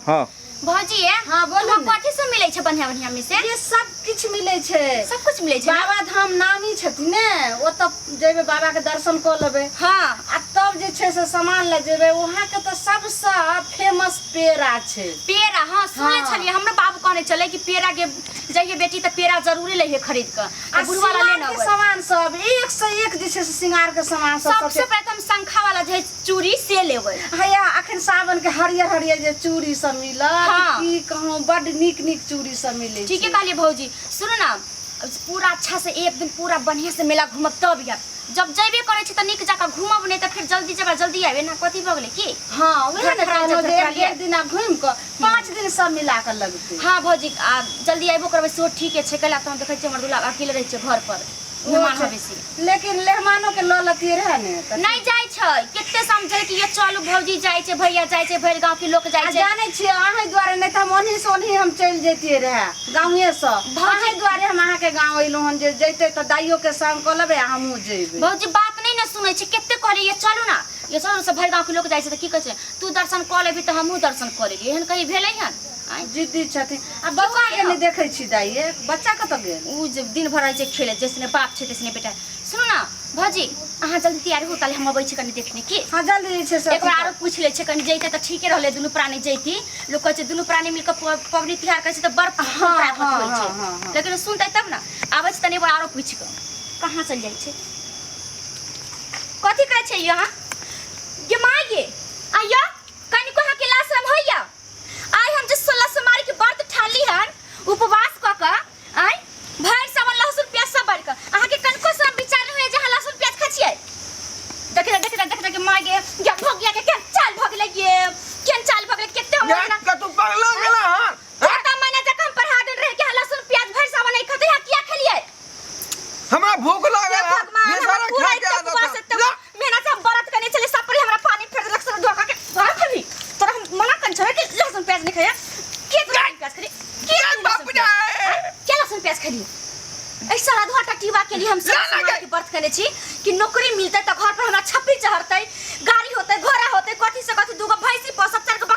हां भौजी है हां बोलू कथि से मिलै छै बढ़िया बढ़िया में से ये सब कुछ मिलै छै सब कुछ मिलै छै बाबा धाम नामी छथिन ने ओ त जेबे बाबा के दर्शन क लेबे हां आ तब जे छै से सामान ले जेबे वहां के त सबसे फेमस पेड़ा छै पेड़ा हां सुनै छलिए हमरो बाबू कहने चले कि पेड़ा के जइए बेटी त पेड़ा जरूर लेहे खरीद के आ बुढ़वा वाला लेना के सामान सब एक से एक जे छै से श्रृंगार के सामान सब सबसे प्रथम शंखा वाला जे चूड़ी से लेबै हैया अखन सावन के हरियर हरियर जे चूड़ी सब मिलत हाँ। की कहूं बड नीक नीक चूड़ी सब मिले ठीक है कहलिए भौजी सुनो ना पूरा अच्छा से एक दिन पूरा बढ़िया से मेला घूमब तब या जब जइबे करे छी त निक जाका घूमब नै त फिर जल्दी आबे ना कथि भ गेलै की हां ओहे ने कहनो जे एक दिन घूम के 5 दिन सब मिला के लगते हां भौजी जल्दी आइबो करबै सो ठीक है छै कला त हम देखै छी हमर दुल्हा अकेले रहै छै घर पर मेहमान हबेसी लेकिन मेहमानों के ल लती रहे ने नहीं जाय छै केते समझे कि ये चलू भौजी जाय छै भैया जाय छै भर गांव के लोग जाय छै जाने छी अहाँ द्वारे नै त हम ओनही से ओनही हम चल जैतिए रहे गांवे से अहाँ द्वारे हम अहाँ के गांव अइलो हन जे जैते त दाइयो के संग क लेबे हमहु जेबे भौजी बात नहीं ना सुनै छै केते कहले ये चलू ना ये चलू से भर गांव के लोग जाय छै त की कहै छै तू दर्शन क लेबी त हमहु दर्शन क लेबी एहन कहीं भेलै हन जिद्दी छथिन आ बच्चा के नहीं देखै छी दाइए बच्चा कत गेल उ जे दिन भर रहे छै खेले जैसने बाप छै तैसने बेटा सुनो ना भौजी अहाँ जल्दी तैयार हो ताले हम अबै छी कनी देखने की हां जल्दी छै सब एक बार आरो पूछ ले छै कनी जइते त ठीके रहले दुनु प्राणी जइती लोग कहै छै दुनु प्राणी मिल के पबनी तिहार कहै छै त बड़ प्राप्त होय छै लेकिन सुनतै तब ना आबै छै तनी आरो पूछ के कहां चल जाय छै कथि कहै छै यहाँ ये माये आया कनी को के लाश हम होइया आई हम जे 16 सोमवार के व्रत ठाली हन उपवास क के आई भर सब लहसुन प्याज सब भर के अहाँ के कनको सब विचार होय जे लहसुन प्याज खा छियै देख के मार गे या भोग गया के केन चाल भोग ले ये केन चाल भोग ले केते हम यार का तू पगला गेला हां त मैंने जक हम पढ़ा देन रहे के लहसुन प्याज भर सब नहीं खते या किया खलिए हमरा भूख लागल है ये सारा खा के आदा मेहनत से व्रत करने चले सब पर हमरा पानी फेर देलक से धोखा के खली तोरा हम मना कन छे कि लहसुन प्याज नहीं खाया के प्याज खरी के बाप रे क्या लहसुन प्याज खरी ऐसा राधवा टटीवा के लिए हम सब के व्रत करने छी कि नौकरी मिलते त घर पर हमरा छप्पी चढ़तै गाड़ी होतै घोड़ा होतै कथि से कथि दूगो भैंसी प सब चार के